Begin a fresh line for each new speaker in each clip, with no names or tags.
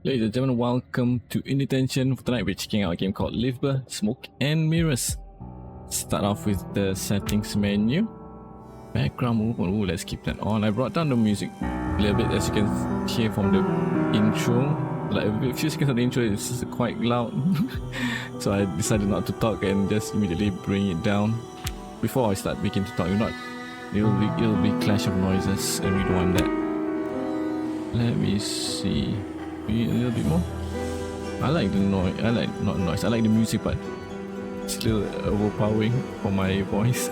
Ladies and gentlemen, welcome to IndieTention. For tonight, we're checking out a game called Livber, Smoke and Mirrors. Start off with the settings menu. Background movement, ooh, let's keep that on. I brought down the music a little bit, as you can hear from the intro. Like a few seconds of the intro, it's just quite loud. So I decided not to talk and just immediately bring it down. Before I start beginning to talk, it'll be clash of noises, and we don't want that. Let me see. A little bit more. I like the noise. I like not noise. I like the music, but it's a little overpowering for my voice.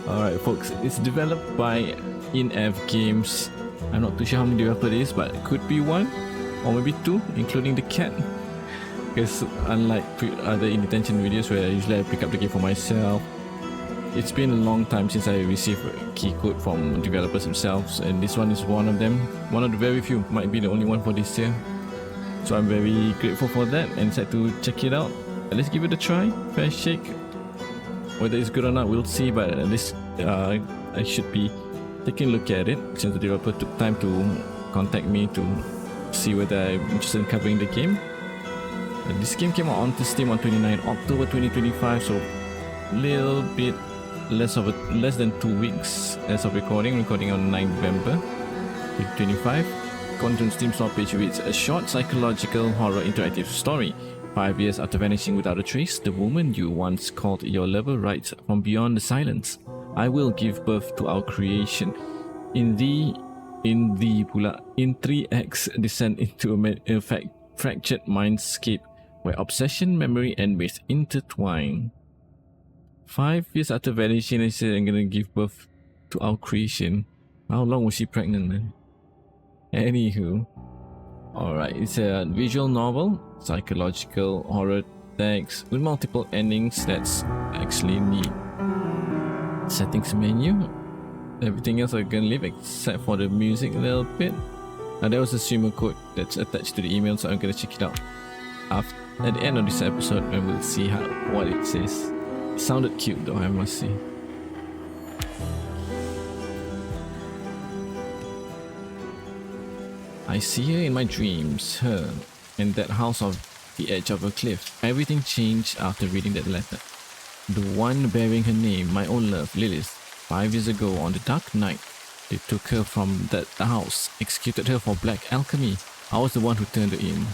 Alright, folks. It's developed by InEv Games. I'm not too sure how many developers it is, but it could be one or maybe two, including the cat. Because unlike other IndieTention videos where usually I pick up the game for myself, it's been a long time since I received a key code from developers themselves, and this one is one of them. One of the very few, might be the only one for this year. So I'm very grateful for that and decided to check it out. Let's give it a try, fair shake. Whether it's good or not, we'll see, but at least I should be taking a look at it since the developer took time to contact me to see whether I'm interested in covering the game. And this game came out onto Steam on 29 October 2025, so a little bit less than 2 weeks as of recording on 9 November 2025. Content Steam store page reads: a short psychological horror interactive story. 5 years after vanishing without a trace, the woman you once called your lover writes from beyond the silence. I will give birth to our creation. In 3x descend into a fractured mindscape where obsession, memory, and myth intertwine. 5 years after vanishing, I said I'm gonna give birth to our creation. How long was she pregnant, man? Anywho, alright, it's a visual novel, psychological horror text with multiple endings. That's actually neat. Settings menu. Everything else I can leave except for the music a little bit. Now there was a streamer code that's attached to the email, so I'm gonna check it out at the end of this episode, and we'll see what it says. It sounded cute though, I must say. I see her in my dreams, her in that house on the edge of a cliff. Everything changed after reading that letter. The one bearing her name, my own love, Lilith. 5 years ago on the dark night, they took her from that house, executed her for black alchemy. I was the one who turned her in.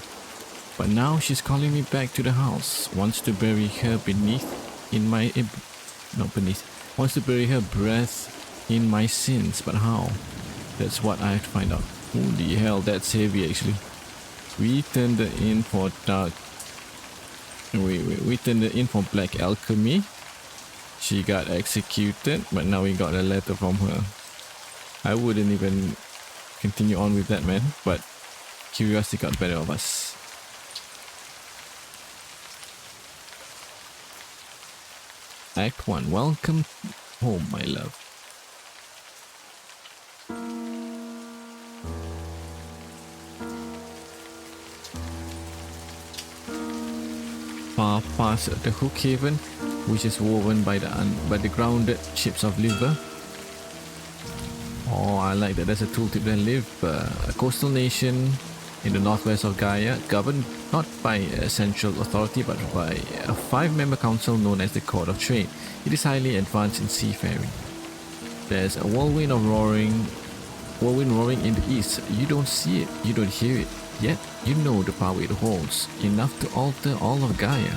But now she's calling me back to the house, wants to bury her wants to bury her breath in my sins, but how? That's what I have to find out. Holy hell, that's heavy actually. We turned her in for we turned her in for black alchemy. She got executed, but now we got a letter from her. I wouldn't even continue on with that, man, but curiosity got better of us. Act 1. Welcome home, my love. Far past the Hook Haven, which is woven by the grounded ships of Livber. Oh, I like that. There's a tooltip there. Livber, a coastal nation in the northwest of Gaia, governed not by a central authority but by a 5-member council known as the Court of Trade. It is highly advanced in seafaring. There's a whirlwind roaring in the east. You don't see it, you don't hear it, yet you know the power it holds, enough to alter all of Gaia.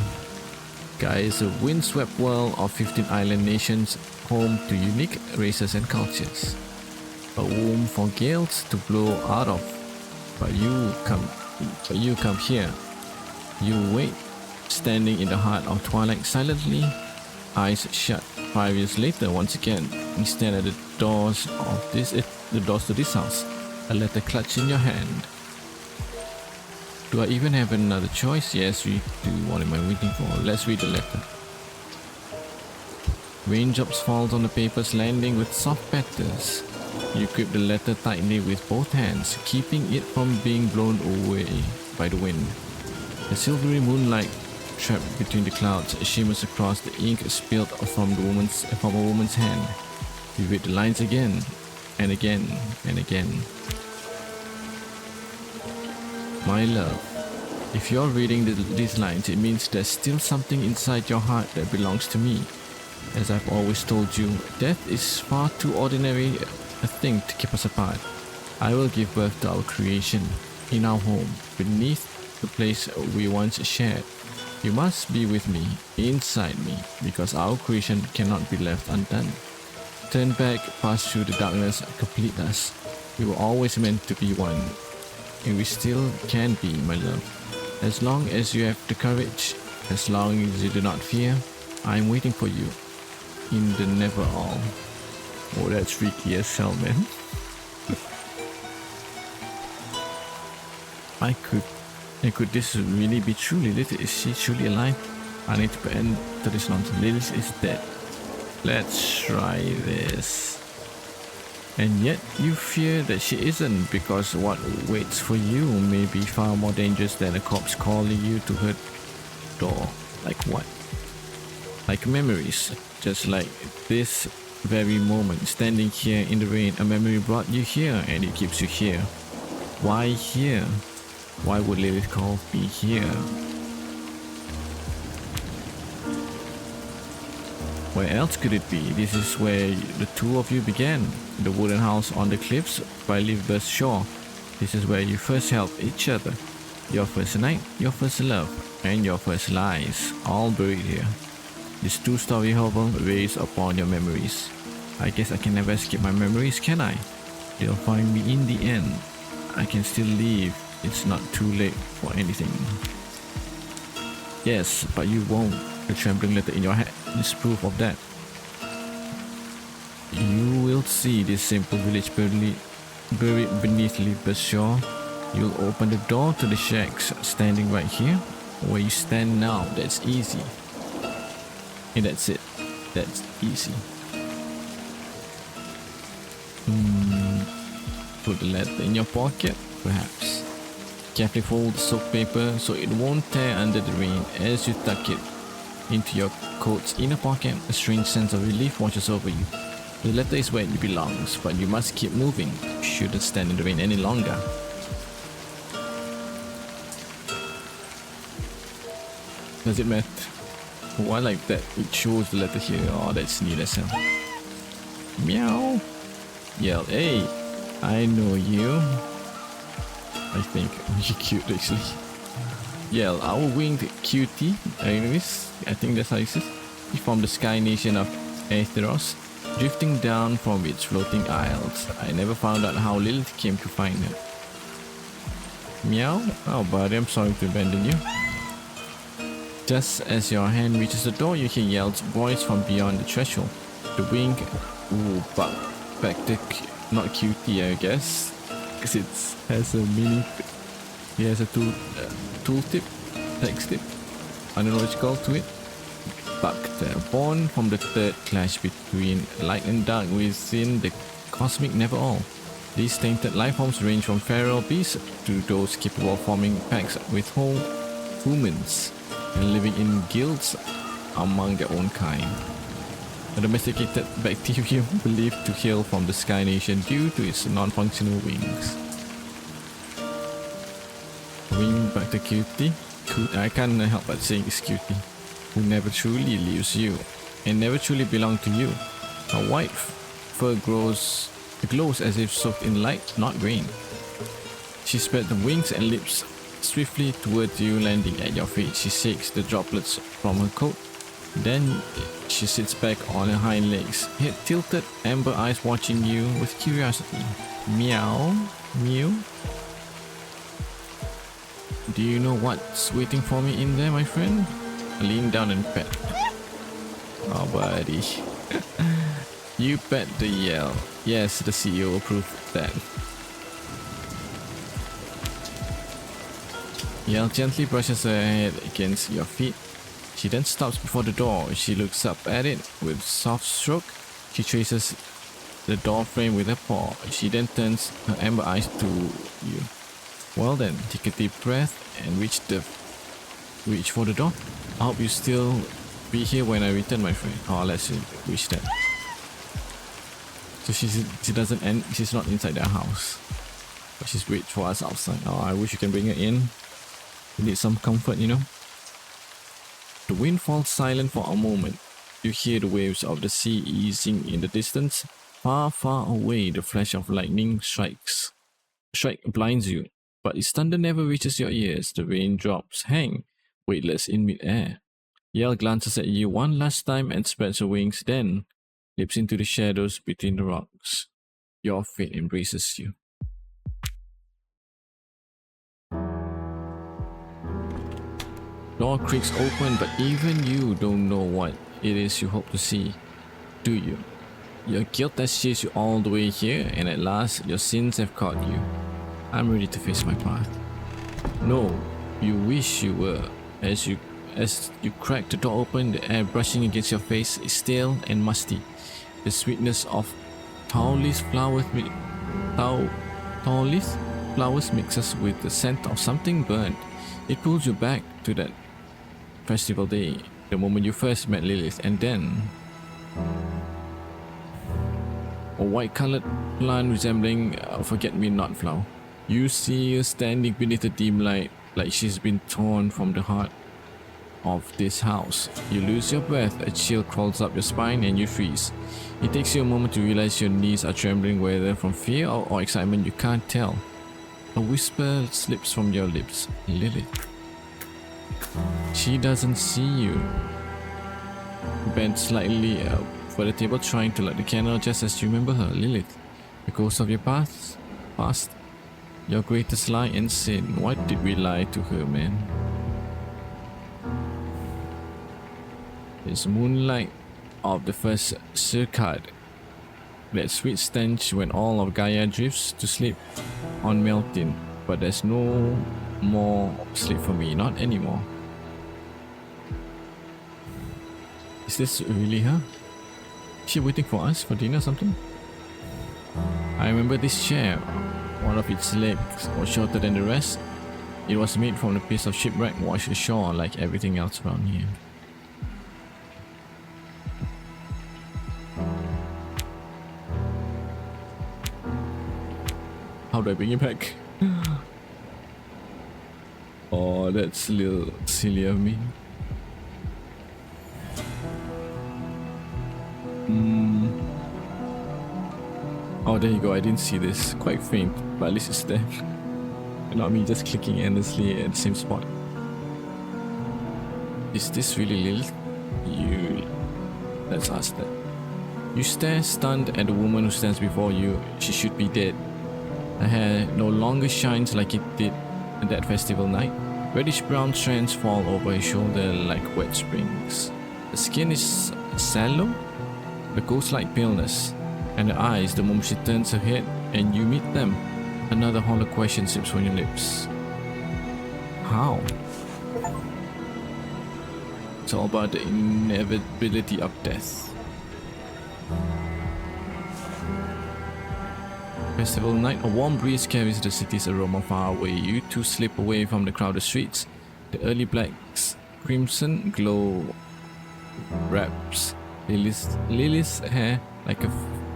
Gaia is a windswept world of 15 island nations, home to unique races and cultures. A womb for gales to blow out of. But you come here. You wait, standing in the heart of twilight silently, eyes shut. 5 years later, once again, you stand at the doors to this house, a letter clutched in your hand. Do I even have another choice? Yes, we do. What am I waiting for? Let's read the letter. Raindrops falls on the papers, landing with soft petals. You grip the letter tightly with both hands, keeping it from being blown away by the wind. The silvery moonlight, trapped between the clouds, shimmers across the ink spilled from a woman's hand. You read the lines again and again and again. My love, if you're reading these lines, it means there's still something inside your heart that belongs to me. As I've always told you, death is far too ordinary a thing to keep us apart. I will give birth to our creation, in our home, beneath the place we once shared. You must be with me, inside me, because our creation cannot be left undone. Turn back, pass through the darkness, complete us. We were always meant to be one, and we still can be, my love. As long as you have the courage, as long as you do not fear, I am waiting for you in the never all. Oh, that's freaky as hell, man. Could this really be true? Lilith, is she truly alive? I need to end to this nonsense. Lilith is dead. Let's try this. And yet you fear that she isn't, because what waits for you may be far more dangerous than a corpse calling you to her door. Like what? Like memories. Just like this very moment, standing here in the rain, a memory brought you here and it keeps you here. Why here? Why would Lilith call me here? Where else could it be? This is where the two of you began. The wooden house on the cliffs by Livber's shore. This is where you first helped each other. Your first night, your first love, and your first lies, all buried here. This two-story hovel weighs upon your memories. I guess I can never escape my memories, can I? They'll find me in the end. I can still leave. It's not too late for anything. Yes, but you won't. The trembling letter in your hand is proof of that. You will see this simple village buried beneath Livber's shore. You'll open the door to the shacks standing right here, where you stand now. That's easy. And that's it. That's easy. Put the letter in your pocket, perhaps. Carefully fold the soap paper so it won't tear under the rain. As you tuck it into your coat's inner pocket, a strange sense of relief washes over you. The letter is where it belongs, but you must keep moving. You shouldn't stand in the rain any longer. Does it matter? Oh, I like that. It shows the letter here. Oh, that's neat as hell. Meow. Yell, hey, I know you. I think you're cute actually. Yell, our winged cutie. Anyways, I think that's how it says. From the sky nation of Aetheros, drifting down from its floating isles. I never found out how Lilith came to find her. Meow. Oh, buddy, I'm sorry to abandon you. Just as your hand reaches the door, you hear Yell's voice from beyond the threshold. The wing, ooh, back to not cutie, I guess, because it has a mini. It has a tool tip, text tip. I don't know what it's called to it. But born from the third clash between light and dark within the cosmic never all. These tainted life forms range from feral beasts to those capable of forming packs with whole humans and living in guilds among their own kind. A domesticated bacterium believed to hail from the Sky Nation due to its non-functional wings. Wing back to cutie. I can't help but saying it's cutie. Who never truly leaves you and never truly belonged to you. Her white fur glows as if soaked in light, not rain. She spread the wings and lips swiftly towards you, landing at your feet. She shakes the droplets from her coat. Then she sits back on her hind legs, head tilted, amber eyes watching you with curiosity. Meow, mew. Do you know what's waiting for me in there, my friend? I lean down and pet. Oh, buddy. You pet the Yell. Yes, the CEO approved that. Yell gently brushes her head against your feet. She then stops before the door. She looks up at it with soft stroke. She traces the door frame with her paw. She then turns her amber eyes to you. Well then, take a deep breath and reach for the door. I hope you still be here when I return, my friend. Oh, let's wish that. So she doesn't end. She's not inside their house. But she's waiting for us outside. Oh, I wish you can bring her in. We need some comfort, you know. The wind falls silent for a moment. You hear the waves of the sea easing in the distance. Far, far away, the flash of lightning strike blinds you, but its thunder never reaches your ears. The raindrops hang, weightless in mid-air. Yell glances at you one last time and spreads her wings, then leaps into the shadows between the rocks. Your fate embraces you. Door creaks open, but even you don't know what it is you hope to see, do you? Your guilt has chased you all the way here, and at last your sins have caught you. I'm ready to face my path. No, you wish you were. As you crack the door open, the air brushing against your face is stale and musty. The sweetness of tall leaf flowers mixes with the scent of something burnt. It pulls you back to that festival day, the moment you first met Lilith, and then a white-colored plant resembling a forget-me-not flower. You see her standing beneath the dim light, like she's been torn from the heart of this house. You lose your breath, a chill crawls up your spine, and you freeze. It takes you a moment to realize your knees are trembling, whether from fear or excitement, you can't tell. A whisper slips from your lips. Lilith. She doesn't see you. Bent slightly for the table, trying to light the candle just as you remember her. Lilith, the ghost of your past, your greatest lie and sin. What did we lie to her, man? It's moonlight of the first circad. That sweet stench when all of Gaia drifts to sleep on melting. But there's no more sleep for me, not anymore. Is this really her? Is she waiting for us for dinner or something? I remember this chair. One of its legs was shorter than the rest. It was made from a piece of shipwreck washed ashore like everything else around here. How do I bring it back? Oh, that's a little silly of me. Oh, there you go. I didn't see this. Quite faint, but at least it's there. And not me just clicking endlessly at the same spot. Is this really Lilith? Let's ask that. You stare stunned at the woman who stands before you. She should be dead. Her hair no longer shines like it did on that festival night. Reddish brown strands fall over her shoulder like wet springs. The skin is sallow, a ghost-like paleness, and her eyes, the moment she turns her head and you meet them, another hollow question slips from your lips. How? It's all about the inevitability of death. Festival night, a warm breeze carries the city's aroma far away. You two slip away from the crowded streets. The early black's crimson glow wraps Lily's hair like a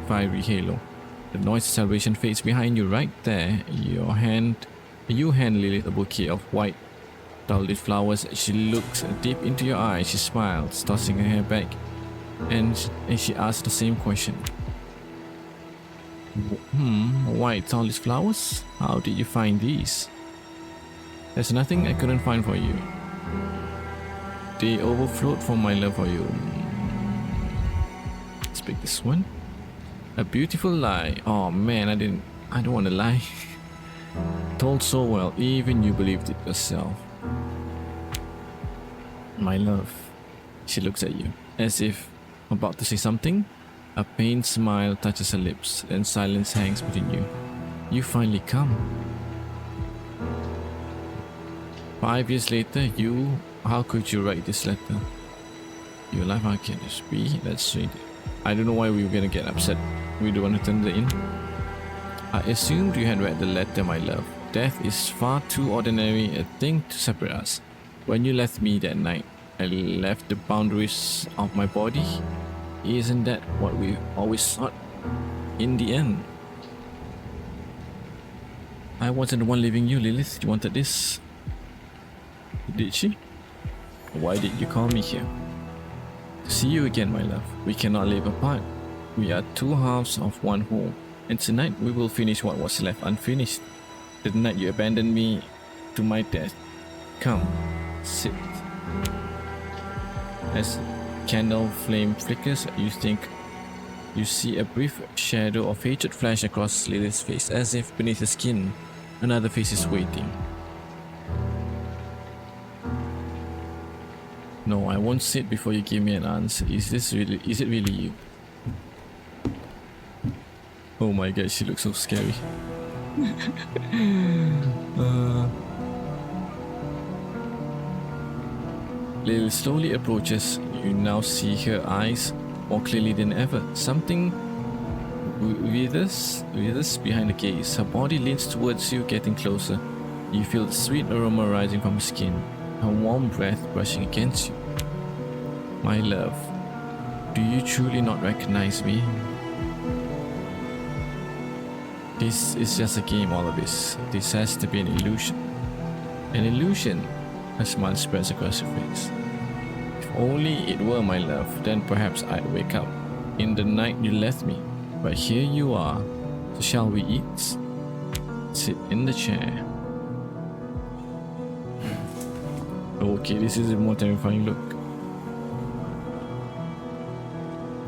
fiery halo. The noise of celebration fades behind you. Right there, you hand Lilith a bouquet of white dahlia flowers. She looks deep into your eyes. She smiles, tossing her hair back, and she asks the same question. White dahlia flowers? How did you find these? There's nothing I couldn't find for you. They overflowed from my love for you. Let's pick this one. A beautiful lie. Oh man, I don't want to lie. Told so well, even you believed it yourself. My love. She looks at you, as if about to say something. A pained smile touches her lips, and silence hangs between you. You finally come. 5 years later, how could you write this letter? Your life, how can this be? Let's read it. I don't know why we were gonna get upset. We don't want to turn it in. I assumed you had read the letter, my love. Death is far too ordinary a thing to separate us. When you left me that night, I left the boundaries of my body. Isn't that what we always thought in the end? I wasn't the one leaving you, Lilith. You wanted this. Did she? Why did you call me here? To see you again, my love. We cannot live apart. We are two halves of one whole. And tonight we will finish what was left unfinished. The night you abandoned me to my death. Come, sit. As candle flame flickers, you think you see a brief shadow of hatred flash across Lilith's face, as if beneath the skin, another face is waiting. No, I won't sit before you give me an answer. Is it really you? Oh my god, she looks so scary. Lilith slowly approaches. You now see her eyes more clearly than ever. Something withers behind the gaze. Her body leans towards you, getting closer. You feel the sweet aroma rising from her skin, her warm breath brushing against you. My love, do you truly not recognize me? This is just a game, all of this. This has to be an illusion. An illusion? A smile spreads across her face. If only it were, my love, then perhaps I'd wake up in the night you left me. But here you are. So shall we eat? Sit in the chair. Okay, this is a more terrifying look.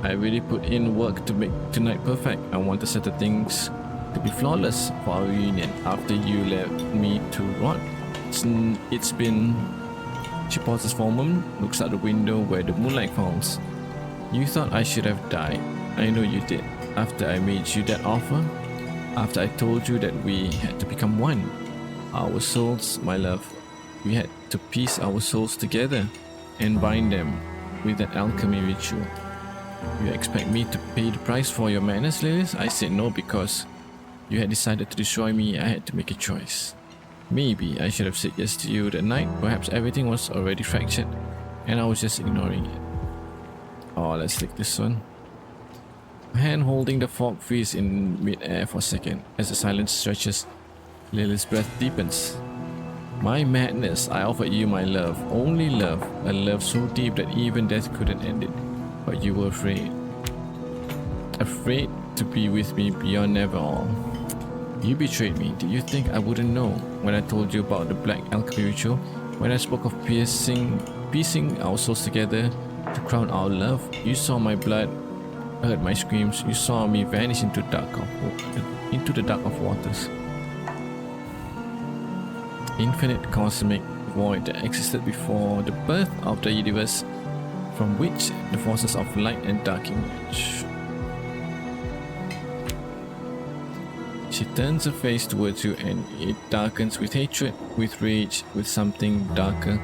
I really put in work to make tonight perfect. I want to set the things to be flawless for our reunion after you left me to rot. It's been... She pauses for a moment, looks out the window where the moonlight falls. You thought I should have died. I know you did. After I made you that offer, after I told you that we had to become one. Our souls, my love, we had to piece our souls together and bind them with that alchemy ritual. You expect me to pay the price for your madness, Lilith? I said no because you had decided to destroy me. I had to make a choice. Maybe I should have said yes to you that night. Perhaps everything was already fractured and I was just ignoring it. Oh, let's take this one. Hand holding the fork freeze in mid-air for a second. As the silence stretches, Lilith's breath deepens. My madness, I offered you my love, only love, a love so deep that even death couldn't end it. But you were afraid. Afraid to be with me beyond never all. You betrayed me. Did you think I wouldn't know when I told you about the black alchemy ritual? When I spoke of piecing our souls together to crown our love? You saw my blood, heard my screams. You saw me vanish into the dark of waters. Infinite cosmic void that existed before the birth of the universe, from which the forces of light and dark emerge. She turns her face towards you and it darkens with hatred, with rage, with something darker,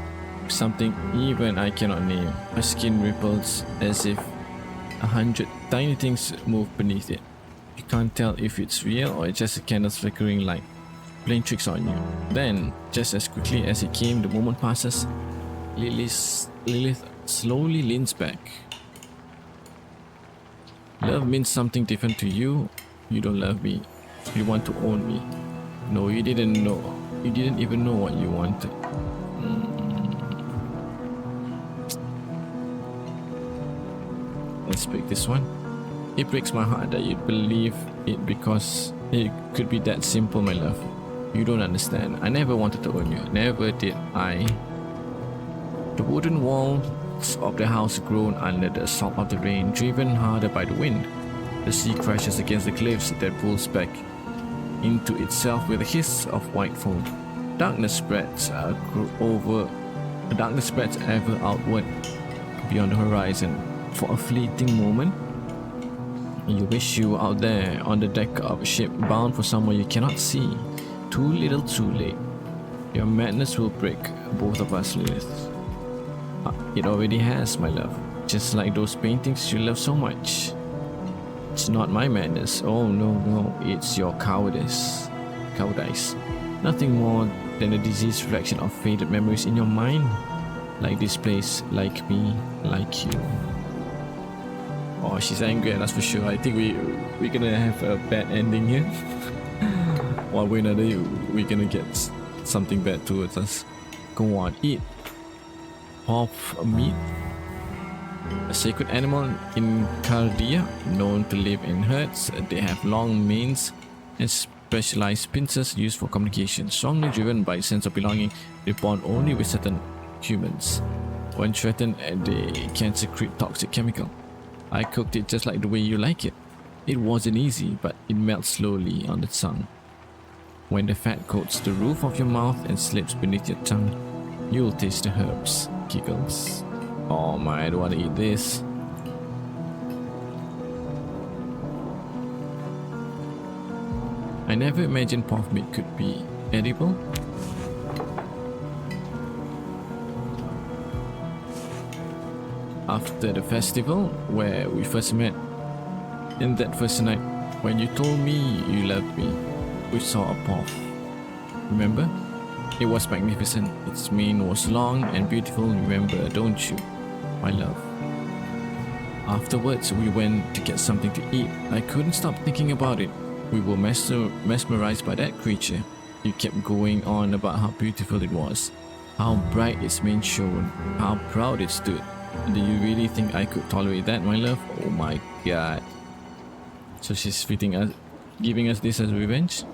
something even I cannot name. Her skin ripples as if 100 tiny things move beneath it. You can't tell if it's real or it's just a candle's flickering light playing tricks on you. Then, just as quickly as it came, the moment passes. Lilith slowly leans back. Love means something different to you. You don't love me. You want to own me. No, you didn't know. You didn't even know what you wanted. Let's pick this one. It breaks my heart that you'd believe it because it could be that simple, my love. You don't understand. I never wanted to own you. Never did I. The wooden walls of the house groan under the assault of the rain, driven harder by the wind. The sea crashes against the cliffs that pulls back into itself with a hiss of white foam. Darkness spreads ever outward beyond the horizon. For a fleeting moment, you wish you were out there on the deck of a ship bound for somewhere you cannot see. Too little, too late. Your madness will break both of us, Lilith. It already has, my love. Just like those paintings you love so much. It's not my madness. Oh no, it's your cowardice. Nothing more than a diseased reflection of faded memories in your mind. Like this place, like me, like you. Oh, she's angry, that's for sure. I think we're gonna have a bad ending here. one way or another, we're gonna get something bad towards us. Go on, eat. Of meat. A sacred animal in Chaldea, known to live in herds. They have long manes and specialized pincers used for communication. Strongly driven by a sense of belonging, they bond only with certain humans. When threatened, they can secrete toxic chemical. I cooked it just like the way you like it. It wasn't easy, but it melts slowly on the tongue. When the fat coats the roof of your mouth and slips beneath your tongue, you'll taste the herbs. Giggles. Oh my, I don't want to eat this. I never imagined pork meat could be edible. After the festival where we first met, in that first night when you told me you loved me, we saw a pork. Remember? It was magnificent. Its mane was long and beautiful, remember, don't you, my love? Afterwards, we went to get something to eat. I couldn't stop thinking about it. We were mesmerized by that creature. You kept going on about how beautiful it was, how bright its mane shone, how proud it stood. Do you really think I could tolerate that, my love? Oh my god. So she's giving us this as revenge?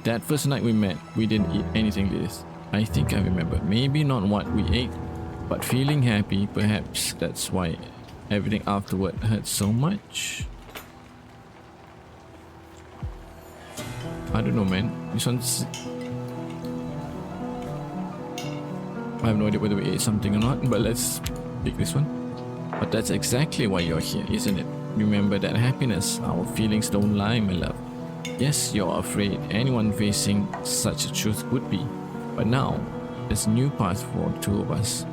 That first night we met, we didn't eat anything like this. I think I remember. Maybe not what we ate, but feeling happy. Perhaps that's why everything afterward hurt so much. I don't know, man. This one's... I have no idea whether we ate something or not, but let's pick this one. But that's exactly why you're here, isn't it? Remember that happiness. Our feelings don't lie, my love. Yes, you're afraid anyone facing such a truth would be, but now there's a new path for the two of us.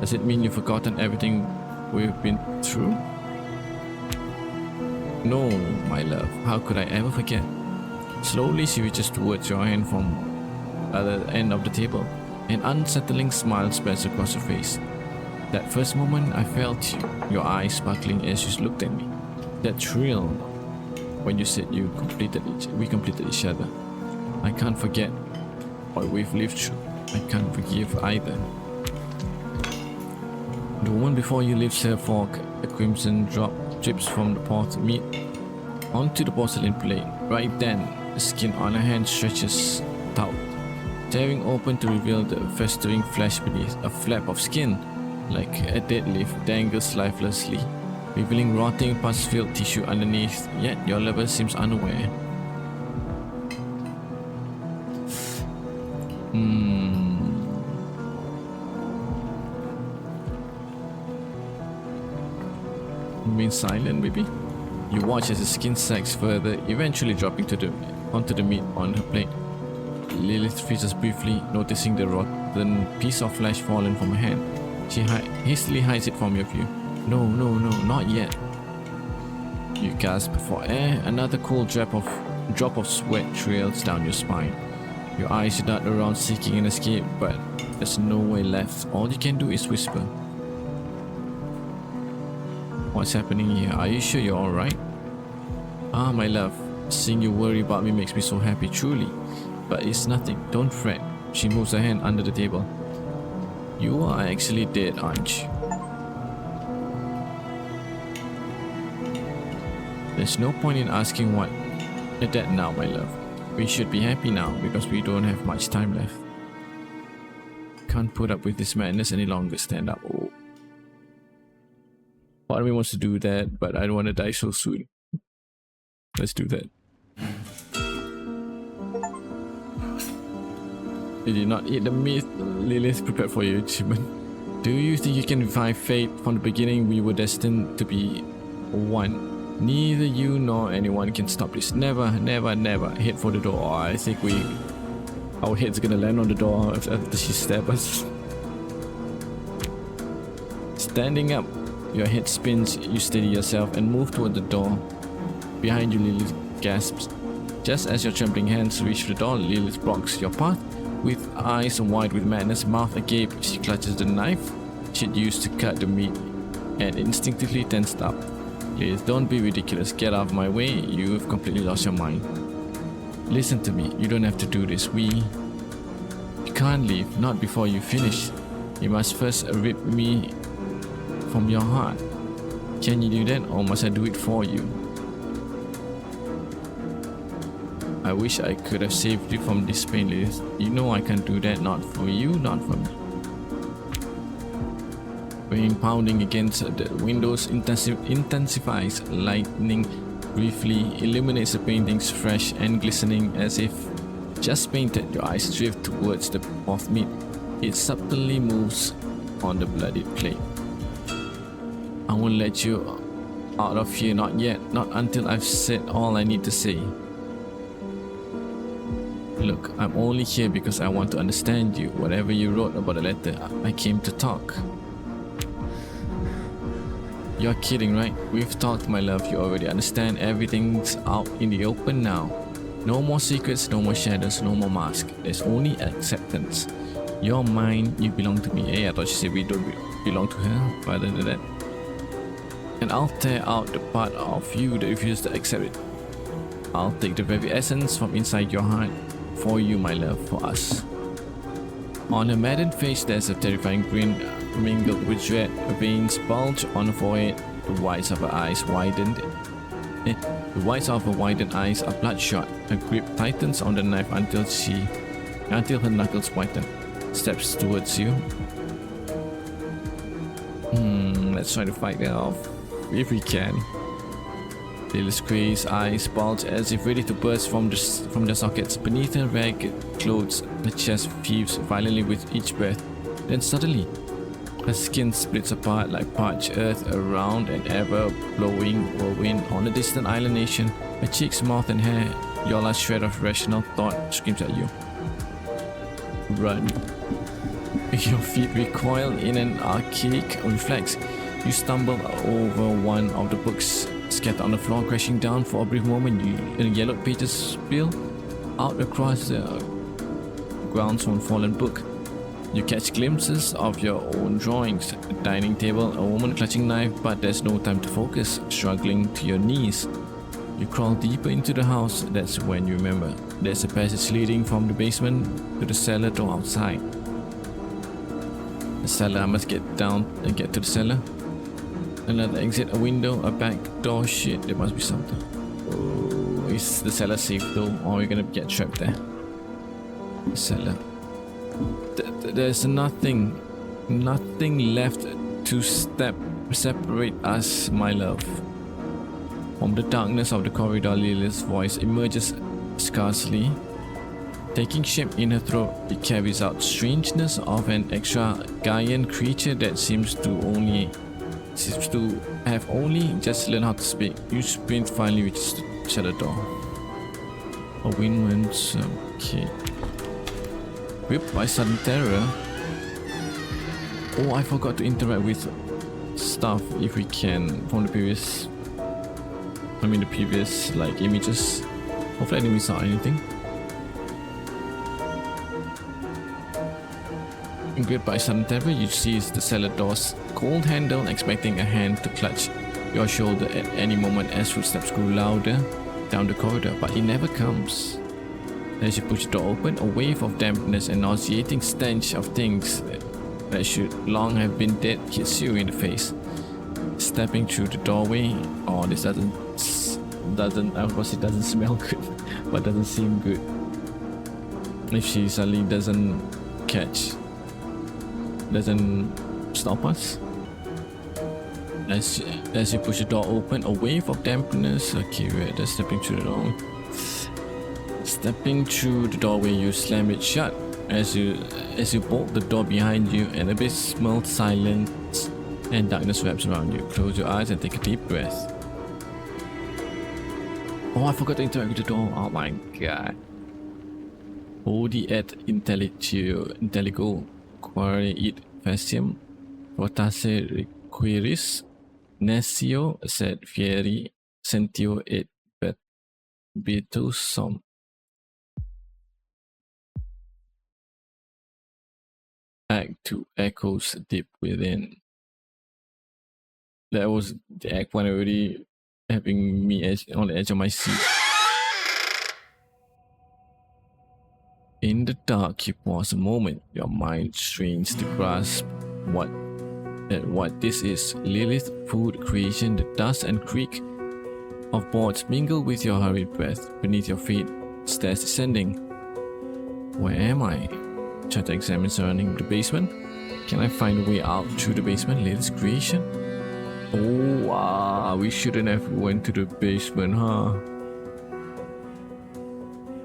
Does it mean you've forgotten everything we've been through? No, my love, how could I ever forget? Slowly she reaches towards your hand from the other end of the table. An unsettling smile spreads across her face. That first moment I felt you, your eyes sparkling as you looked at me. That thrill when you said we completed each other. I can't forget what we've lived through. I can't forgive either. The woman before you lifts her fork. A crimson drop drips from the pot meat onto the porcelain plate. Right then, the skin on her hand stretches taut, tearing open to reveal the festering flesh beneath. A flap of skin, like a dead leaf, dangles lifelessly, revealing rotting, pus-filled tissue underneath, yet your lover seems unaware. Remain silent, maybe? You watch as the skin sags further, eventually dropping onto the meat on her plate. Lilith freezes briefly, noticing the rotten piece of flesh fallen from her hand. She hastily hides it from your view. No, not yet. You gasp for air. Another cold drop of sweat trails down your spine. Your eyes dart around seeking an escape, but there's no way left. All you can do is whisper. What's happening here? Are you sure you're alright? Ah, my love, seeing you worry about me makes me so happy, truly. But it's nothing, don't fret. She moves her hand under the table. You are actually dead, aren't you? There's no point in asking what. You're dead now, my love. We should be happy now because we don't have much time left. Can't put up with this madness any longer. Stand up. Oh. Part of me wants to do that, but I don't want to die so soon. Let's do that. Did you not eat the meat Lilith prepared for your achievement? Do you think you can defy fate? From the beginning, we were destined to be one. Neither you nor anyone can stop this. Never, never, never. Head for the door. Oh, I think our head's gonna land on the door after she stabs us. Standing up, your head spins. You steady yourself and move toward the door. Behind you, Lilith gasps. Just as your trembling hands reach the door, Lilith blocks your path. With eyes wide with madness, mouth agape, she clutches the knife she'd used to cut the meat and instinctively tensed up. Lilith, don't be ridiculous. Get out of my way. You've completely lost your mind. Listen to me, you don't have to do this. You can't leave, not before you finish. You must first rip me from your heart. Can you do that, or must I do it for you? I wish I could have saved you from this pain, Lilith. You know I can't do that, not for you, not for me. Rain pounding against the windows intensifies. Lightning briefly illuminates the paintings, fresh and glistening as if just painted. Your eyes drift towards the moth meat. It subtly moves on the bloodied plate. I won't let you out of here, not yet, not until I've said all I need to say. Look, I'm only here because I want to understand you. Whatever you wrote about the letter, I came to talk. You're kidding, right? We've talked, my love. You already understand. Everything's out in the open now. No more secrets, no more shadows, no more masks. There's only acceptance. You're mine, you belong to me. Hey, I thought she said we don't belong to her, rather than that. And I'll tear out the part of you that refuses to accept it. I'll take the very essence from inside your heart for you, my love, for us. On her maddened face, there's a terrifying grin mingled with dread. Her veins bulge on her forehead. The whites of her eyes widened. The whites of her widened eyes are bloodshot. Her grip tightens on the knife until her knuckles whiten. Steps towards you. Let's try to fight that off, if we can. Lilith's crazed eyes bulge as if ready to burst from the sockets. Beneath her ragged clothes, the chest heaves violently with each breath. Then suddenly, her skin splits apart like parched earth around an ever-blowing whirlwind on a distant island nation. Her cheeks, mouth and hair, your last shred of rational thought screams at you. Run. Your feet recoil in an archaic reflex. You stumble over one of the books scattered on the floor, crashing down. For a brief moment. The yellowed pages spill out across the grounds from a fallen book. You catch glimpses of your own drawings, a dining table, a woman clutching a knife, but there's no time to focus. Struggling to your knees, you crawl deeper into the house. That's when you remember there's a passage leading from the basement to the cellar door outside. The cellar, I must get down and get to the cellar. Another exit, a window, a back door. Shit, there must be something. Oh, is the cellar safe though, or are we gonna get trapped there? The cellar. There's nothing left to separate us, my love. From the darkness of the corridor, Lilith's voice emerges scarcely, taking shape in her throat. It carries out strangeness of an extra-Gaian creature that seems to have only just learned how to speak. You sprint, finally reaches the shutter door. A wind winds. Okay. Whipped by sudden terror. Oh, I forgot to interact with stuff if we can from the previous. The previous like images. Hopefully I didn't miss out anything. Gripped by sudden terror, you seize the cellar door's cold handle, expecting a hand to clutch your shoulder at any moment as footsteps grew louder down the corridor, but it never comes. As you push the door open, a wave of dampness and nauseating stench of things that should long have been dead hits you in the face. Stepping through the doorway, this doesn't I was it doesn't smell good, but doesn't seem good. If she suddenly doesn't stop us. As you push the door open, a wave of dampness. Okay, we're just stepping through the door. Stepping through the doorway, you slam it shut. As you bolt the door behind you, an abysmal silence and darkness wraps around you. Close your eyes and take a deep breath. Oh, I forgot to interact with the door. Oh my god. Odi et intelligo quare id faciam fortasse requiris nescio sed fieri sentio et betus sum. Act 2 echoes deep within. That was the act 1 already having me on the edge of my seat. In the dark, you pause a moment. Your mind strains to grasp what this is. Lilith, food, creation, the dust and creak of boards mingle with your hurried breath. Beneath your feet, stairs descending. Where am I? Try to examine surrounding the basement. Can I find a way out through the basement? Lilith's creation? Oh, wow. We shouldn't have went to the basement, huh?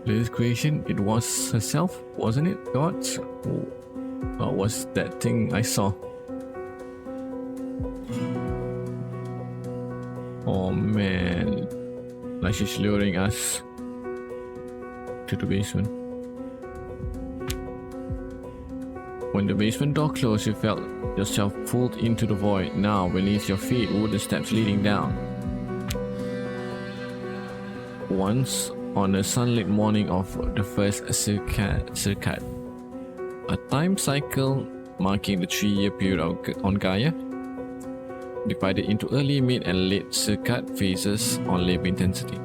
Lilith's creation? It was herself, wasn't it? God? Oh, what was that thing I saw? Oh man, like she's luring us to the basement. When the basement door closed, you felt yourself pulled into the void. Now, beneath your feet, wooden steps leading down. Once, on a sunlit morning of the first circuit, a time cycle marking the 3-year period on Gaia, divided into early, mid, and late circuit phases on labor intensity.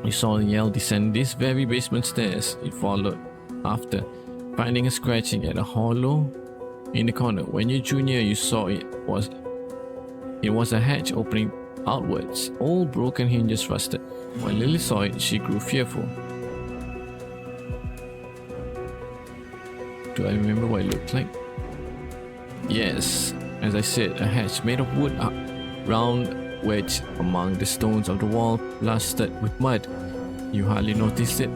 You saw Yell descend these very basement stairs. It followed after, finding a scratching at a hollow in the corner. When you drew near, you saw it was a hatch opening outwards. All broken hinges rusted. When Lily saw it, she grew fearful. Do I remember what it looked like? Yes, as I said, a hatch made of wood, round wedge among the stones of the wall, plastered with mud. You hardly noticed it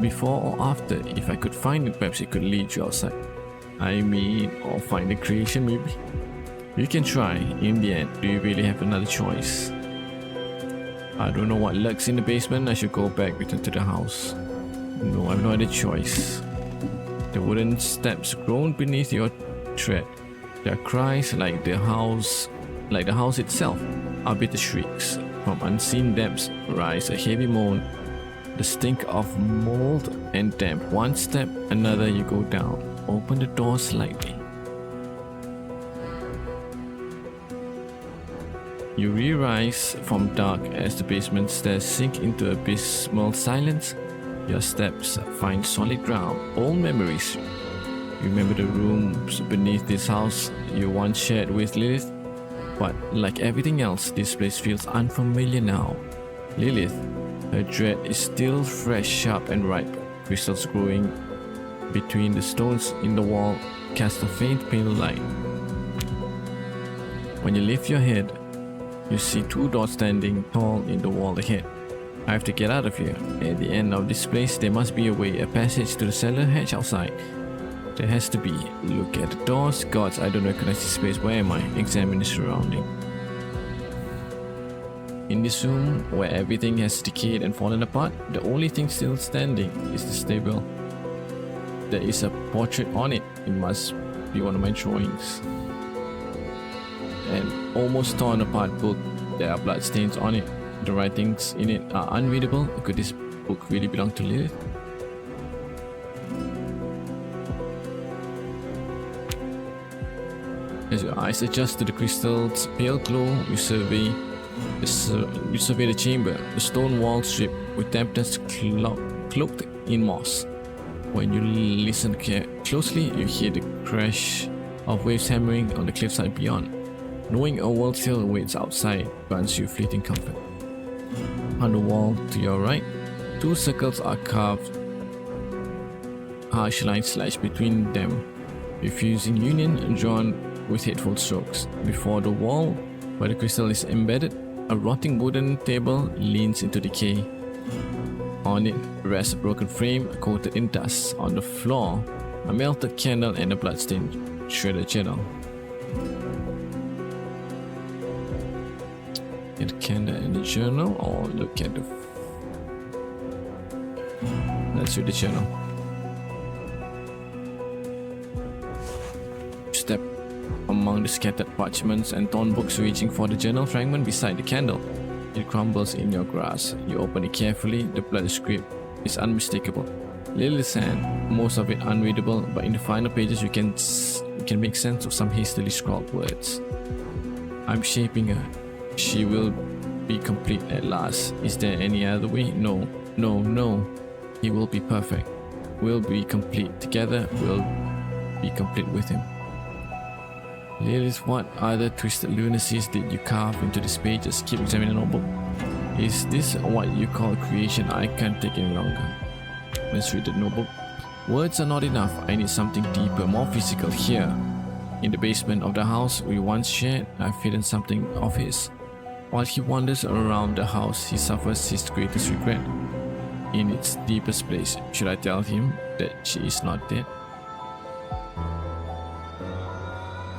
before or after. If I could find it, perhaps it could lead you outside. I mean, or find the creation maybe. You can try. In the end, do you really have another choice? I don't know what lurks in the basement. I should go back, return to the house. No, I have no other choice. The wooden steps groan beneath your tread. Their cries, like the house itself, are bitter shrieks. From unseen depths rise a heavy moan, the stink of mold and damp. One step, another, you go down. Open the door slightly. You re-rise from dark as the basement stairs sink into abysmal silence. Your steps find solid ground. Old memories. You remember the rooms beneath this house you once shared with Lilith? But like everything else, this place feels unfamiliar now. Lilith, her dread is still fresh, sharp and ripe. Crystals growing between the stones in the wall cast a faint pale light. When you lift your head, you see 2 doors standing tall in the wall ahead. I have to get out of here. At the end of this place, there must be a way, a passage to the cellar hatch outside. There has to be. Look at the doors. Gods, I don't recognize this space. Where am I? Examine the surrounding. In this room, where everything has decayed and fallen apart, the only thing still standing is the stable. There is a portrait on it. It must be one of my drawings. An almost torn apart book. There are bloodstains on it. The writings in it are unreadable. Could this book really belong to Lilith? As your eyes adjust to the crystal's pale glow, you survey the chamber. The stone wall stripped with dampness cloaked in moss. When you listen closely, you hear the crash of waves hammering on the cliffside beyond. Knowing a world still awaits outside grants you fleeting comfort. On the wall to your right, 2 circles are carved. Harsh lines slash between them, refusing union, drawn with hateful strokes. Before the wall, where the crystal is embedded, a rotting wooden table leans into decay. On it rests a broken frame coated in dust. On the floor, a melted candle and a bloodstained shredded journal. Get the candle and the journal, or look at the... Let's read the journal. Step among the scattered parchments and torn books, reaching for the journal fragment beside the candle. It crumbles in your grasp. You open it carefully. The blood script is unmistakable. Lilith's hand, most of it unreadable, but in the final pages you can make sense of some hastily scrawled words. I'm shaping her. She will be complete at last. Is there any other way? No. He will be perfect. will be complete. Together, we'll be complete with him. Lilith, what other twisted lunacies did you carve into these pages? Keep examining the notebook. Is this what you call creation? I can't take any longer. Let's read the notebook. Words are not enough. I need something deeper, more physical here. In the basement of the house we once shared, I've hidden something of his. While he wanders around the house, he suffers his greatest regret. In its deepest place, should I tell him that she is not dead?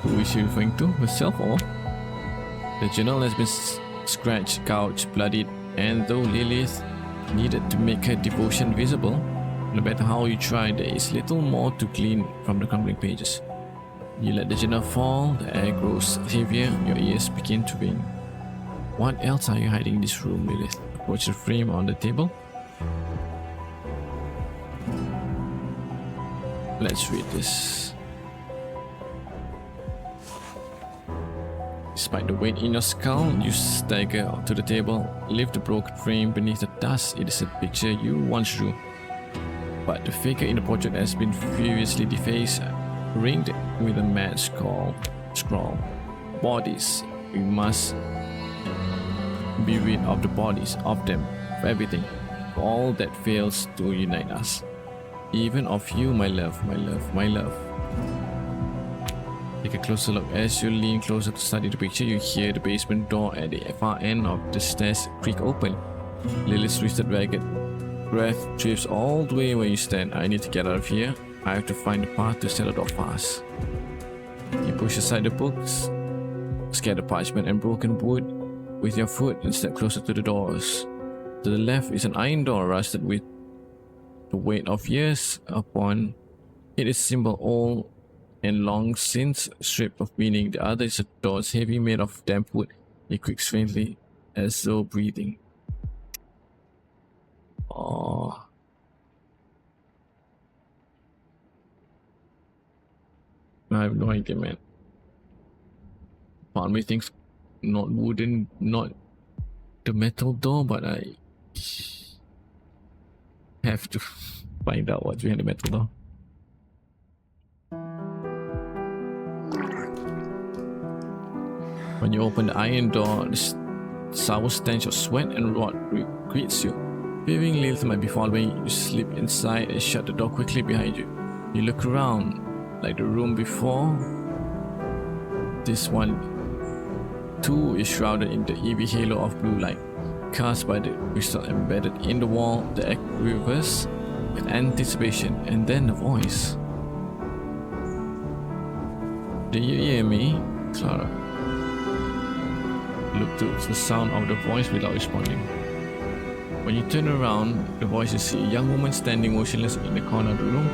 Who is she referring to? Herself or? The journal has been scratched, gouged, bloodied, and though Lilith needed to make her devotion visible, no matter how you try, there is little more to glean from the crumbling pages. You let the journal fall, the air grows heavier, your ears begin to ring. What else are you hiding in this room, Lilith? Approach the frame on the table. Let's read this. Despite the weight in your skull, you stagger to the table, lift the broken frame beneath the dust. It is a picture you once drew, but the figure in the portrait has been furiously defaced, ringed with a mad scrawl. Bodies. We must be rid of the bodies, of them, of everything, for all that fails to unite us. Even of you, my love, my love, my love. Take a closer look. As you lean closer to study the picture, you hear the basement door at the far end of the stairs creak open. Lilith's twisted, ragged breath drifts all the way where you stand. I need to get out of here. I have to find a path to set the door fast. You push aside the books, scatter parchment and broken wood with your foot and step closer to the doors. To the left is an iron door rusted with the weight of years upon it. Is symbol old and long since stripped of meaning. The other is a door heavy, made of damp wood. It creaks faintly as though breathing. Oh. I have no idea, man. Part of me thinks not wooden, not the metal door, but I have to find out what's behind the metal door. When you open the iron door, the sour stench of sweat and rot greets you. Fearing Lilith might be following, you slip inside and shut the door quickly behind you. You look around, like the room before. This one too is shrouded in the eerie halo of blue light cast by the crystal embedded in the wall. The act quivers with anticipation, and then the voice. Do you hear me, Clara? Look to the sound of the voice without responding. When you turn around, the voice, you see a young woman standing motionless in the corner of the room,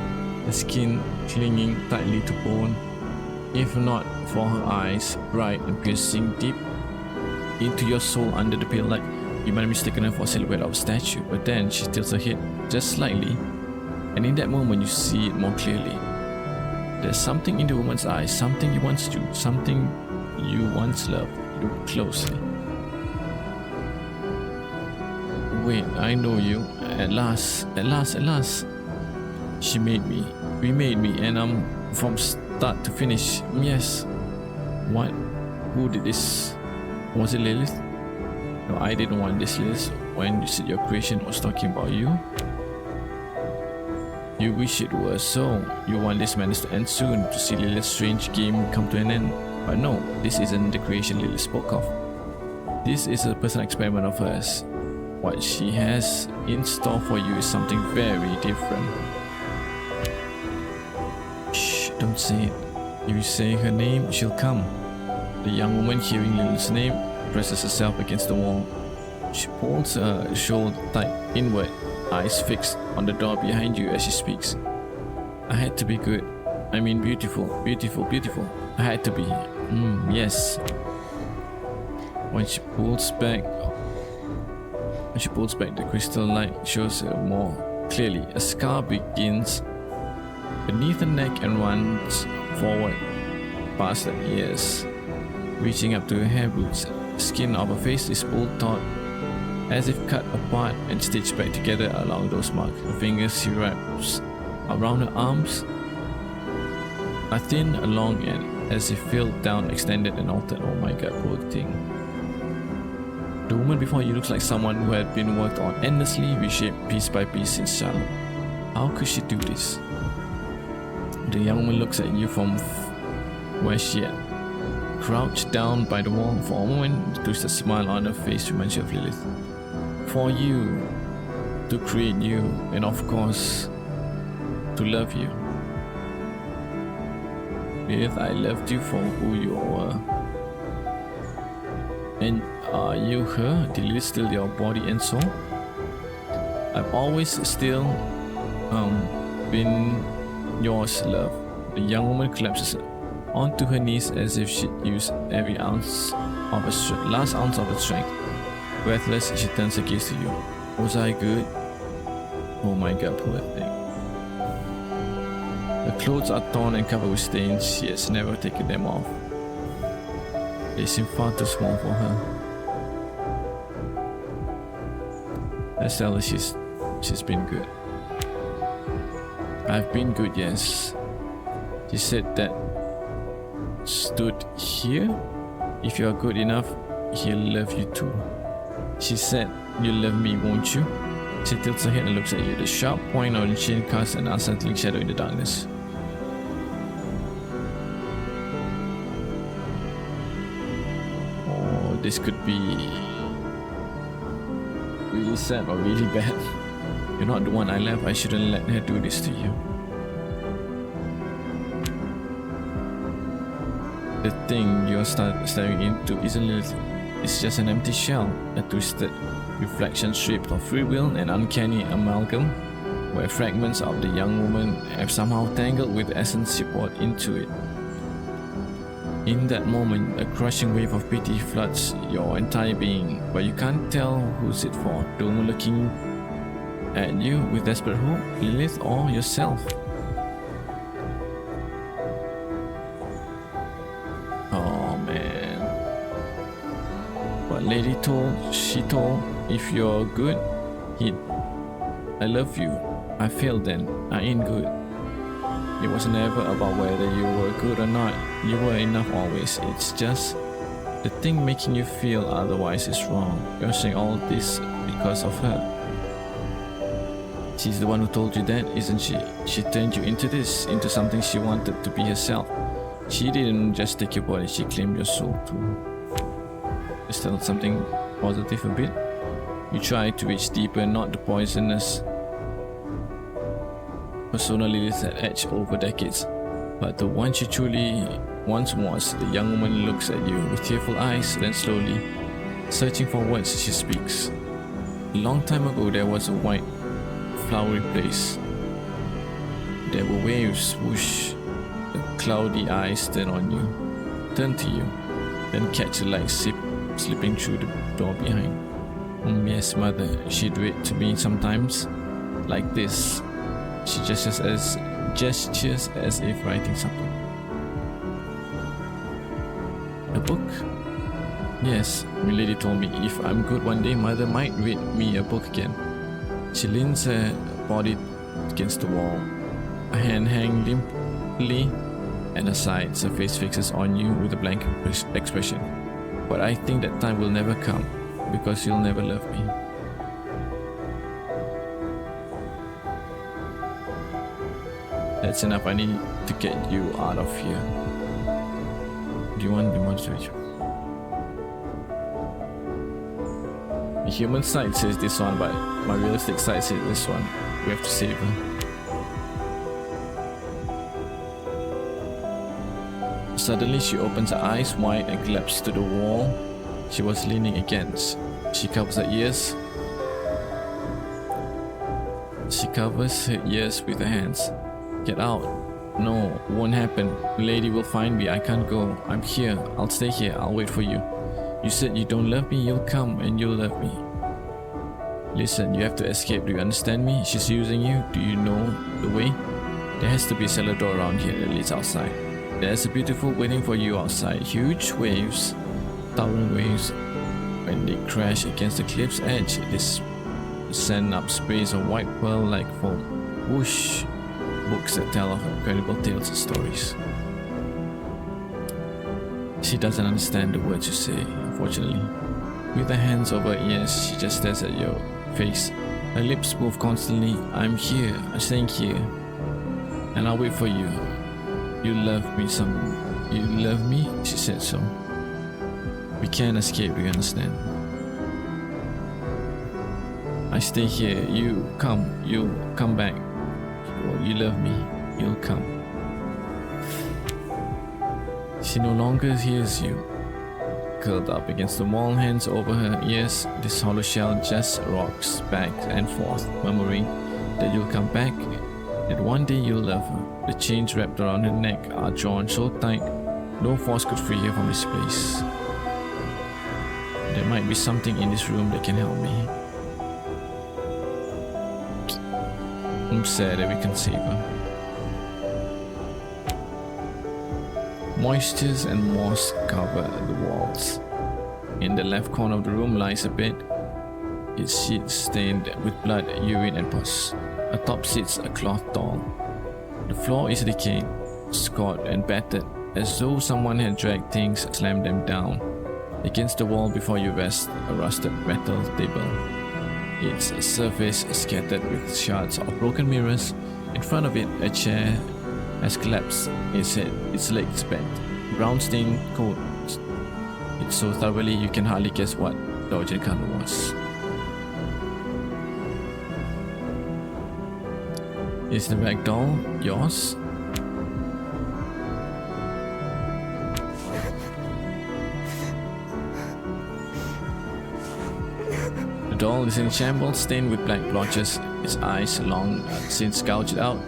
her skin clinging tightly to bone, if not for her eyes, bright and piercing deep into your soul under the pale light. You might have mistaken her for a silhouette of a statue, but then she tilts her head just slightly, and in that moment you see it more clearly. There's something in the woman's eyes, something you once knew, something you once loved. Look closely. Wait, I know you. At last. She made me. We made me, and from start to finish. Yes. What? Who did this? Was it Lilith? No, I didn't want this, Lilith. When you said your creation was talking about you, you wish it was so. You want this madness to end soon, to see Lilith's strange game come to an end. But no, this isn't the creation Lilith spoke of. This is a personal experiment of hers. What she has in store for you is something very different. Shh, don't say it. If you say her name, she'll come. The young woman, hearing Lilith's name, presses herself against the wall. She pulls her shoulder tight inward, eyes fixed on the door behind you as she speaks. I had to be good. I mean beautiful, beautiful, beautiful. I had to be. Yes. When she pulls back, the crystal light shows her more clearly. A scar begins beneath the neck and runs forward past the ears, reaching up to her hair roots. The skin of her face is pulled taut, as if cut apart and stitched back together along those marks. Her fingers she wraps Around her arms, a thin, long end, as if filled down, extended and altered. Oh my god, poor thing. The woman before you looks like someone who had been worked on endlessly, reshaped piece by piece since childhood. How could she do this? The young woman looks at you from where she had crouched down by the wall. For a moment, the twisted smile on her face reminds you of Lilith. For you, to create you, and of course, to love you. Lilith, I loved you for who you were. And are you her? Did Lilith steal your body and soul? I've always still been yours, love. The young woman collapses onto her knees as if she'd used every ounce of her last ounce of her strength. Breathless, she turns her gaze to you. Was I good? Oh my god, poor thing. The clothes are torn and covered with stains. She has never taken them off. They seem far too small for her. Let's tell her she's been good. I've been good, yes. She said that stood here. If you are good enough, he'll love you too. She said, you'll love me, won't you? She tilts her head and looks at you. The sharp point on the chin casts an unsettling shadow in the darkness. Oh, this could be really sad or really bad. You're not the one I love. I shouldn't let her do this to you. The thing you're staring into isn't Lilith. It's just an empty shell, a twisted reflection stripped of free will and uncanny amalgam, where fragments of the young woman have somehow tangled with the essence she poured into it. In that moment, a crushing wave of pity floods your entire being, but you can't tell who's it for. The woman looking at you with desperate hope, Lilith, or yourself. Oh man. But Lady she told, if you're good, I love you. I failed then. I ain't good. It was never about whether you were good or not. You were enough always. It's just the thing making you feel otherwise is wrong. You're saying all this because of her. She's the one who told you that, isn't she? She turned you into this, into something she wanted to be herself. She didn't just take your body, she claimed your soul too. Is that something positive a bit? You try to reach deeper, not the poisonous persona Lilith had etched over decades, but the one she truly once was. The young woman looks at you with tearful eyes, then slowly, searching for words, she speaks. A long time ago, there was a white, flowery place. There were waves, whoosh. The cloudy eyes turn on you, turn to you, then catch the light slipping through the door behind. Yes, mother, she'd do it to me sometimes, like this. She gestures as if writing something. A book? Yes, Milady told me if I'm good one day, mother might read me a book again. She leans her body against the wall. A hand hangs limply at her sides. Her face fixes on you with a blank expression. But I think that time will never come, because you'll never love me. That's enough. I need to get you out of here. Do you want the monster? The human side says this one, but my realistic side says this one. We have to save her. Suddenly she opens her eyes wide and collapses to the wall she was leaning against. She covers her ears. She covers her ears with her hands. Get out. No, won't happen. The lady will find me. I can't go. I'm here. I'll stay here. I'll wait for you. You said you don't love me. You'll come and you'll love me. Listen, you have to escape. Do you understand me? She's using you. Do you know the way? There has to be a cellar door around here that leads outside. There's a beautiful waiting for you outside. Huge waves, towering waves. When they crash against the cliff's edge, they send up sprays of white pearl like foam. Whoosh! books that tell of incredible tales and stories. She doesn't understand the words you say, unfortunately. With her hands over her ears, she just stares at your face. Her lips move constantly. I'm here, I'm staying here. And I'll wait for you. You love me You love me? She said so. We can't escape, do you understand? I stay here, you'll come back. Well, you love me, you'll come. She no longer hears you. Curled up against the wall, hands over her ears, this hollow shell just rocks back and forth, murmuring that you'll come back, that one day you'll love her. The chains wrapped around her neck are drawn so tight, no force could free her from this place. There might be something in this room that can help me. I'm sad that we can save her. Moistures and moss cover the walls. In the left corner of the room lies a bed, its sheets stained with blood, urine and pus. Atop sits a cloth doll. The floor is decayed, scored and battered, as though someone had dragged things, slammed them down. Against the wall before you rest a rusted metal table. Its surface scattered with shards of broken mirrors. In front of it, a chair has collapsed, its legs bent. Brown stained coat. It's so thoroughly you can hardly guess what the original color was. Is the rag doll yours? The doll is in shambles, stained with black blotches, its eyes long since gouged out.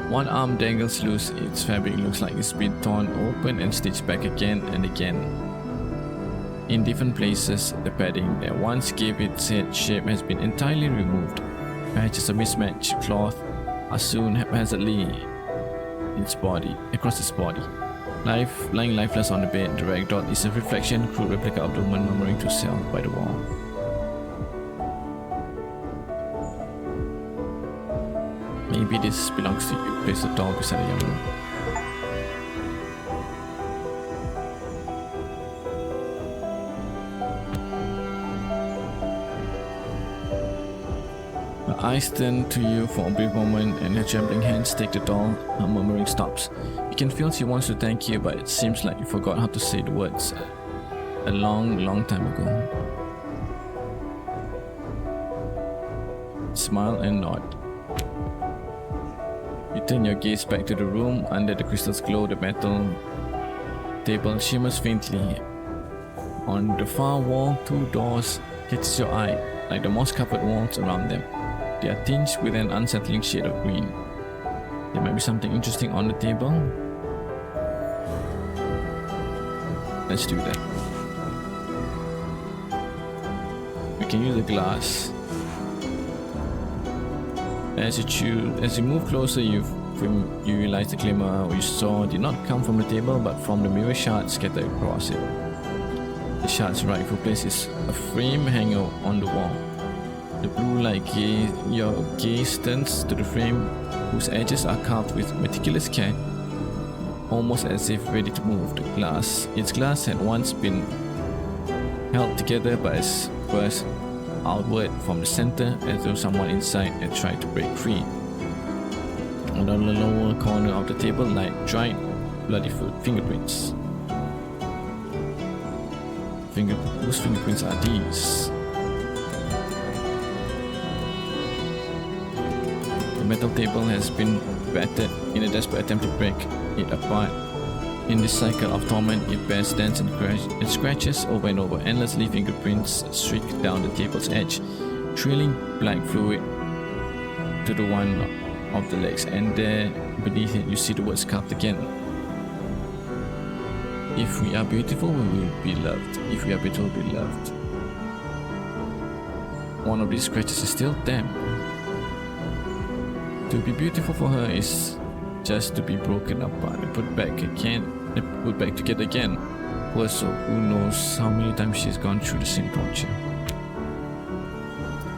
One arm dangles loose, its fabric looks like it's been torn open and stitched back again and again. In different places, the padding that once gave its head shape has been entirely removed. Patches of mismatched cloth are sewn haphazardly across its body. Lying lifeless on the bed, the rag doll is a reflection, crude replica of the woman murmuring to herself by the wall. Maybe this belongs to you. Place the doll beside a young woman. Her eyes turn to you for a brief moment and her trembling hands take the doll. Her murmuring stops. You can feel she wants to thank you, but it seems like you forgot how to say the words a long time ago. Smile and nod. You turn your gaze back to the room. Under the crystal's glow, the metal table shimmers faintly. On the far wall, two doors catches your eye, like the moss-covered walls around them. They are tinged with an unsettling shade of green. There might be something interesting on the table. Let's do that. We can use a glass. As you move closer, you realize the glimmer you saw did not come from the table, but from the mirror shards scattered across it. The shard's rightful place is a frame hanger on the wall. The blue light your gaze turns to the frame, whose edges are carved with meticulous care, almost as if ready to move. Its glass had once been held together by its burst outward from the center, as though someone inside had tried to break free. On the lower corner of the table lie dried, bloody fingerprints. Whose fingerprints are these? The metal table has been battered in a desperate attempt to break it apart. In this cycle of torment, it bears dents and scratches over and over. Endlessly, fingerprints streak down the table's edge, trailing black fluid to the one of the legs, and there beneath it you see the words carved again. If we are beautiful, we will be loved. If we are beautiful, we'll be loved. One of these scratches is still damp. To be beautiful for her is just to be broken apart and put back together again. Poor soul, who knows how many times she's gone through the same torture.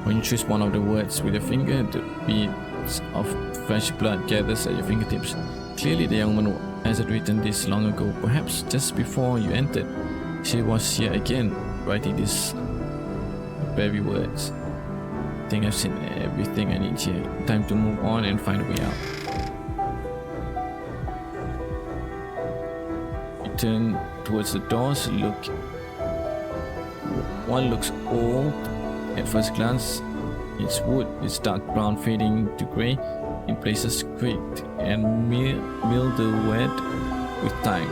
When you trace one of the words with your finger, the bead droplets of fresh blood gathers at your fingertips. Clearly the young woman has written this long ago, perhaps just before you entered. She was here again, writing these very words. I think I've seen everything I need here. Time to move on and find a way out. You turn towards the doors. One looks old at first glance. It's wood, it's dark brown, fading to grey, in places creaked and mildewed with time.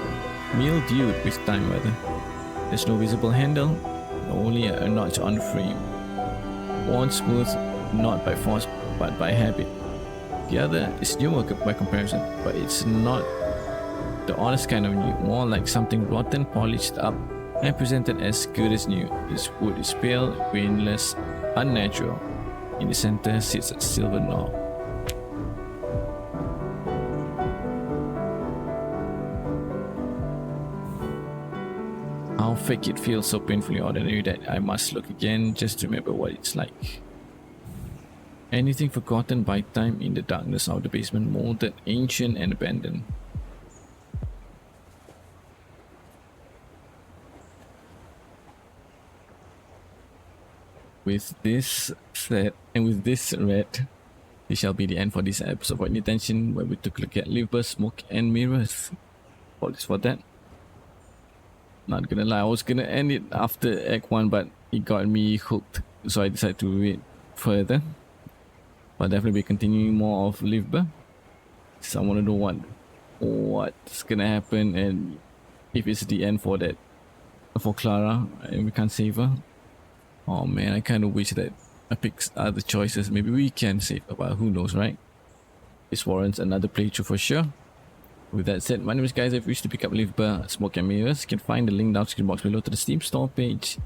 There's no visible handle, only a notch on the frame. Worn smooth, not by force but by habit. The other is newer by comparison, but it's not the honest kind of new, more like something rotten, polished up, and presented as good as new. Its wood is pale, grainless, unnatural. In the center sits a silver knob. How fake it feels, so painfully ordinary that I must look again just to remember what it's like. Anything forgotten by time in the darkness of the basement, molded, ancient and abandoned. With this said, and with this read, this shall be the end for this episode of IndieTention, where we took a look at Livber, Smoke and Mirrors. Apologies for that. Not gonna lie, I was gonna end it after Act 1, but it got me hooked, so I decided to read further. But definitely be continuing more of Livber. So I want to know what's gonna happen, and if it's the end for that, for Clara, and we can't save her. Oh man, I kind of wish that I picked other choices. Maybe we can save her, but who knows, right? This warrants another playthrough for sure. With that said, my name is Guys. If you wish to pick up Livber, Smoke and Mirrors, you can find the link down in the description box below to the Steam store page.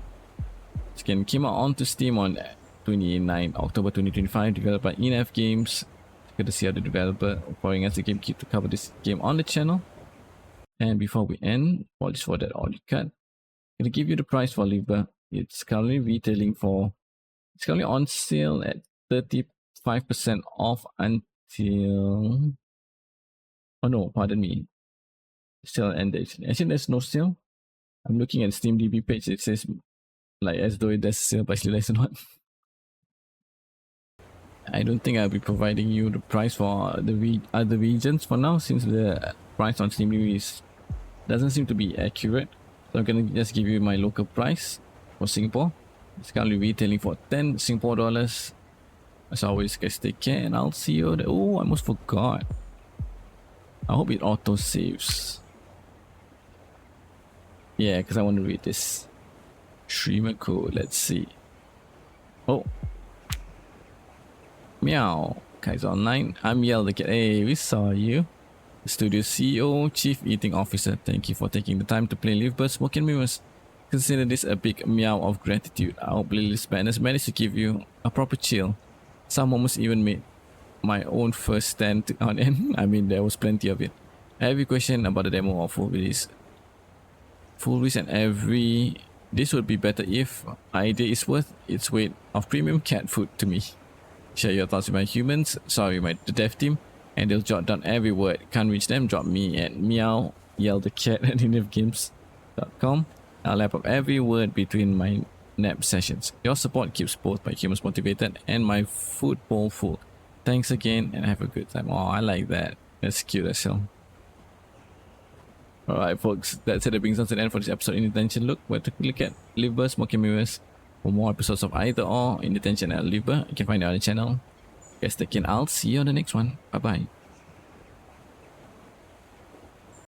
This game came out onto Steam on 29 October 2025, developed by InEv Games. Good to see how the developer pouring us the game kit to cover this game on the channel. And before we end, apologies for that audio cut. I'm gonna give you the price for Livber. It's currently on sale at 35% off until... Oh no, pardon me. Sale ended. Actually, there's no sale. I'm looking at Steam DB page. It says like as though there's a sale, but actually there's not. I don't think I'll be providing you the price for the other regions for now, since the price on Steam DB doesn't seem to be accurate. So I'm gonna just give you my local price for Singapore. It's currently retailing for 10 Singapore dollars. As always, guys, take care, and I'll see you. Oh, I almost forgot. I hope it auto saves. Yeah, because I want to read this streamer code. Let's see. Oh, meow. QaizherOnline. I'm Yell the Cat. Hey, we saw you. The studio CEO, Chief Eating Officer. Thank you for taking the time to play Livber, Smoke and Mirrors. Consider this a big meow of gratitude. I hope Lily's madness managed to give you a proper chill. Some almost even made my own first stand on end. I mean, there was plenty of it. Every question about the demo or full release and every... This would be better if idea is worth its weight of premium cat food to me. Share your thoughts with my humans, the dev team, and they'll jot down every word. Can't reach them? Drop me at meow, yell the cat at InEvGames.com. I'll lap up every word between my nap sessions. Your support keeps both my humans motivated and my food bowl full. Thanks again and have a good time. Oh, I like that. That's cute as hell. Alright folks, that's it. That brings us to the end for this episode of IndieTention. Look at Livber, Smoke and Mirrors. For more episodes of either or IndieTention and Livber, you can find it on the channel. Guys, take care. I'll see you on the next one. Bye bye.